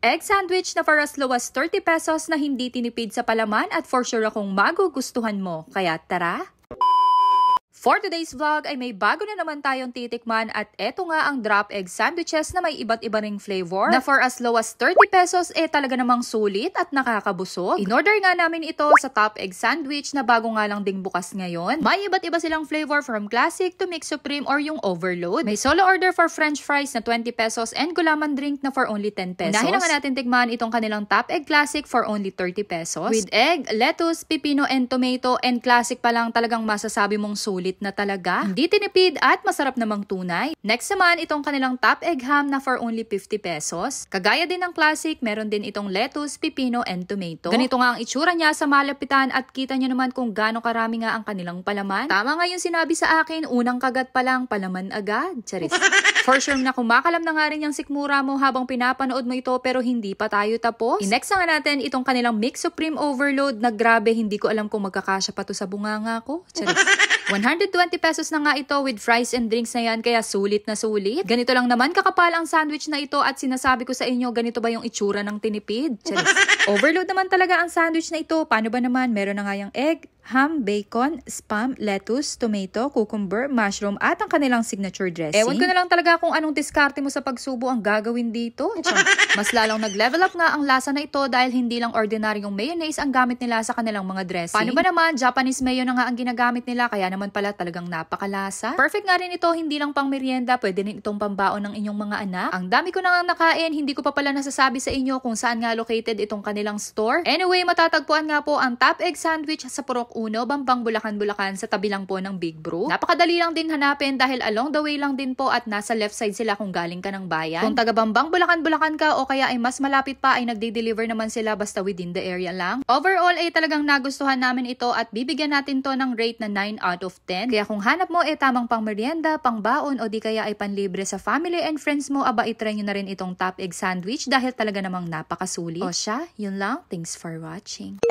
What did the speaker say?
Egg sandwich na for as low as 30 pesos na hindi tinipid sa palaman at for sure akong magugustuhan mo. Kaya tara! For today's vlog ay may bago na naman tayong titikman at eto nga ang drop egg sandwiches na may iba't iba ring flavor na for as low as 30 pesos talaga namang sulit at nakakabusog. In-order nga namin ito sa Top Egg Sandwich na bago nga lang ding bukas ngayon. May iba't iba silang flavor from classic to mix supreme or yung overload. May solo order for french fries na 20 pesos and gulaman drink na for only 10 pesos. Unahin na nga natin tikman itong kanilang Top Egg Classic for only 30 pesos. With egg, lettuce, pipino and tomato and classic pa lang talagang masasabi mong sulit na talaga. Hindi tinipid at masarap namang tunay. Next naman, itong kanilang Top Egg Ham na for only 50 pesos. Kagaya din ng classic, meron din itong lettuce, pipino, and tomato. Ganito nga ang itsura niya sa malapitan at kita nyo naman kung gaano karami nga ang kanilang palaman. Tama nga yung sinabi sa akin, unang kagat pa lang, palaman agad. Charis. For sure na kumakalam na nga rin yung sikmura mo habang pinapanood mo ito pero hindi pa tayo tapos. I-next na nga natin itong kanilang Mix Supreme Overload na grabe, hindi ko alam kung magkakasya pa to sa bunganga ko. Charis. 120 pesos na nga ito with fries and drinks na yan, kaya sulit na sulit. Ganito lang naman kakapal ang sandwich na ito at sinasabi ko sa inyo, ganito ba yung itsura ng tinipid? Charis. Overload naman talaga ang sandwich na ito. Paano ba naman? Meron na nga yung egg, ham, bacon, spam, lettuce, tomato, cucumber, mushroom, at ang kanilang signature dressing. Ewan ko na lang talaga kung anong diskarte mo sa pagsubo ang gagawin dito. Mas lalong nag-level up nga ang lasa na ito dahil hindi lang ordinaryong mayonnaise ang gamit nila sa kanilang mga dressing. Paano ba naman? Japanese mayo na nga ang ginagamit nila, kaya naman pala talagang napakalasa. Perfect nga rin ito, hindi lang pang merienda, pwede rin itong pambaon ng inyong mga anak. Ang dami ko na nga nakain, hindi ko pa pala nasasabi sa inyo kung saan nga located itong kanilang store. Anyway, matatagpuan nga po ang Top Egg Sandwich sa Purok Uno, Bambang, Bulacan, sa tabi lang po ng Big Bro. Napakadali lang din hanapin dahil along the way lang din po at nasa left side sila kung galing ka ng bayan. Kung taga Bambang, Bulacan ka o kaya ay mas malapit pa ay nagde-deliver naman sila basta within the area lang. Overall ay talagang nagustuhan namin ito at bibigyan natin to ng rate na 9 out of 10. Kaya kung hanap mo tamang pang merienda, pang baon o di kaya ay panlibre sa family and friends mo, aba itry nyo na rin itong Top Egg Sandwich dahil talaga namang napakasulit. O siya, yun lang. Thanks for watching.